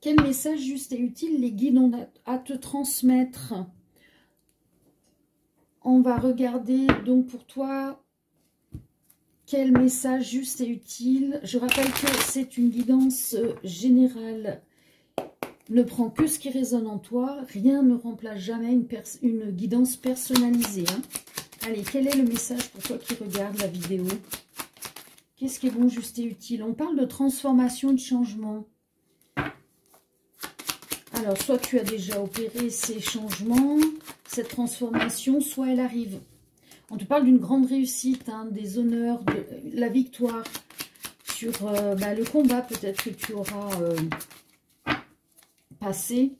quel message juste et utile les guides ont à te transmettre? On va regarder donc pour toi quel message juste et utile. Je rappelle que c'est une guidance générale. Ne prends que ce qui résonne en toi. Rien ne remplace jamais une guidance personnalisée. Hein. Allez, quel est le message pour toi qui regarde la vidéo? Qu'est-ce qui est bon, juste et utile? On parle de transformation, de changement. Alors, soit tu as déjà opéré ces changements, cette transformation, soit elle arrive. On te parle d'une grande réussite, hein, des honneurs, de la victoire sur le combat peut-être que tu auras passé.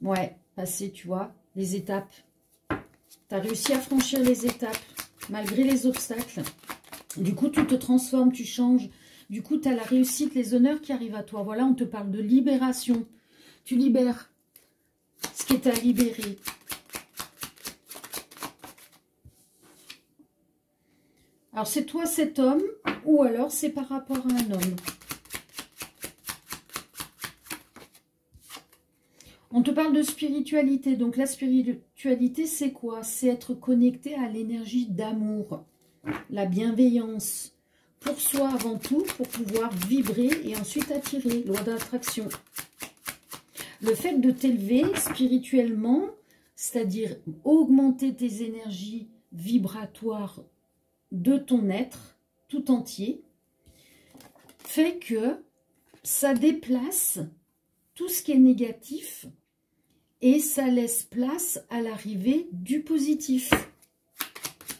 Ouais, passé, tu vois, les étapes. Tu as réussi à franchir les étapes, malgré les obstacles. Du coup, tu te transformes, tu changes. Du coup, tu as la réussite, les honneurs qui arrivent à toi. Voilà, on te parle de libération. Tu libères ce qui est à libérer. Alors, c'est toi cet homme ou alors c'est par rapport à un homme. On te parle de spiritualité. Donc, la spiritualité, c'est quoi? C'est être connecté à l'énergie d'amour, la bienveillance. Pour soi avant tout, pour pouvoir vibrer et ensuite attirer. Loi d'attraction. Le fait de t'élever spirituellement, c'est-à-dire augmenter tes énergies vibratoires de ton être tout entier, fait que ça déplace tout ce qui est négatif et ça laisse place à l'arrivée du positif,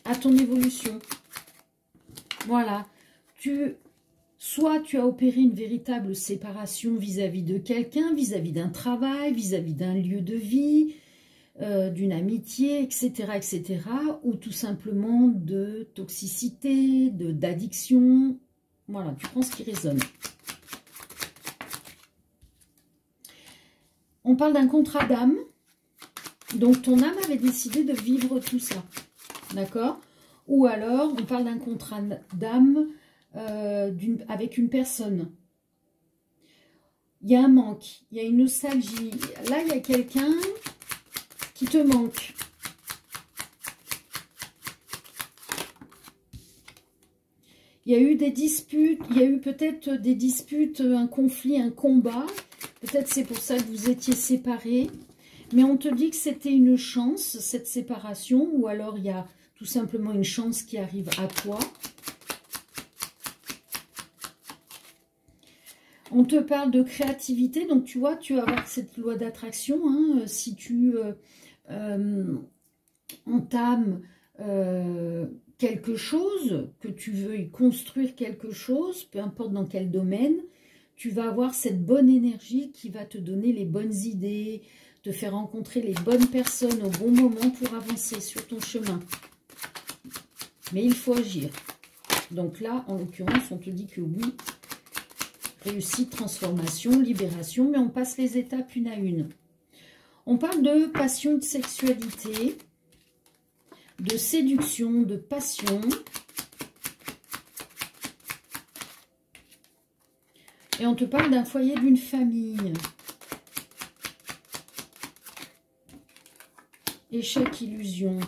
à ton évolution. Voilà. Soit tu as opéré une véritable séparation vis-à-vis de quelqu'un, vis-à-vis d'un travail, vis-à-vis d'un lieu de vie, d'une amitié, etc., etc., ou tout simplement de toxicité, d'addiction. Voilà, tu prends ce qui résonne. On parle d'un contrat d'âme. Donc, ton âme avait décidé de vivre tout ça. D'accord? Ou alors, on parle d'un contrat d'âme avec une personne. Il y a un manque, il y a une nostalgie. Là, il y a quelqu'un qui te manque. Il y a eu des disputes, il y a eu peut-être des disputes, un conflit, un combat. Peut-être c'est pour ça que vous étiez séparés. Mais on te dit que c'était une chance, cette séparation, ou alors il y a tout simplement une chance qui arrive à toi. On te parle de créativité, donc tu vois, tu vas avoir cette loi d'attraction. Hein, si tu entames quelque chose, que tu veuilles construire quelque chose, peu importe dans quel domaine, tu vas avoir cette bonne énergie qui va te donner les bonnes idées, te faire rencontrer les bonnes personnes au bon moment pour avancer sur ton chemin. Mais il faut agir. Donc là, en l'occurrence, on te dit que oui, réussite, transformation, libération, mais on passe les étapes une à une. On parle de passion, de sexualité, de séduction, de passion. Et on te parle d'un foyer, d'une famille. Échec, illusion.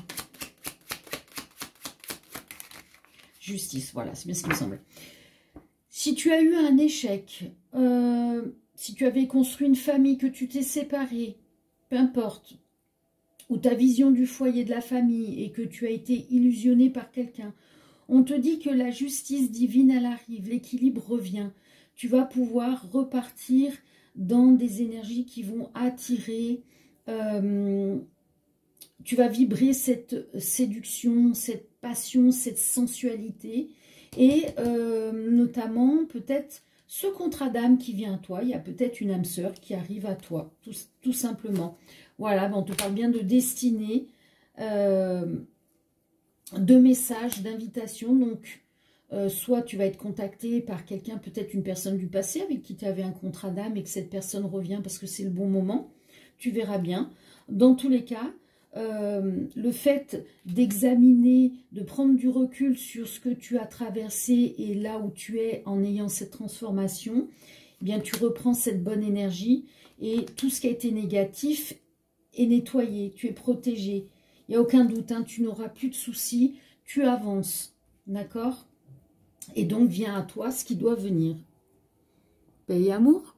Justice, voilà, c'est bien ce qui me semble. Si tu as eu un échec, si tu avais construit une famille, que tu t'es séparé, peu importe, ou ta vision du foyer de la famille et que tu as été illusionné par quelqu'un, on te dit que la justice divine, elle arrive, l'équilibre revient. Tu vas pouvoir repartir dans des énergies qui vont attirer, tu vas vibrer cette séduction, cette passion, cette sensualité. Et notamment, peut-être, ce contrat d'âme qui vient à toi. Il y a peut-être une âme sœur qui arrive à toi, tout simplement. Voilà, on te parle bien de destinée, de messages, d'invitation. Donc, soit tu vas être contacté par quelqu'un, peut-être une personne du passé avec qui tu avais un contrat d'âme et que cette personne revient parce que c'est le bon moment. Tu verras bien. Dans tous les cas, le fait d'examiner, de prendre du recul sur ce que tu as traversé et là où tu es en ayant cette transformation, bien tu reprends cette bonne énergie et tout ce qui a été négatif est nettoyé, tu es protégé. Il n'y a aucun doute, hein, tu n'auras plus de soucis, tu avances, d'accord? Et donc vient à toi ce qui doit venir. Paix et amour.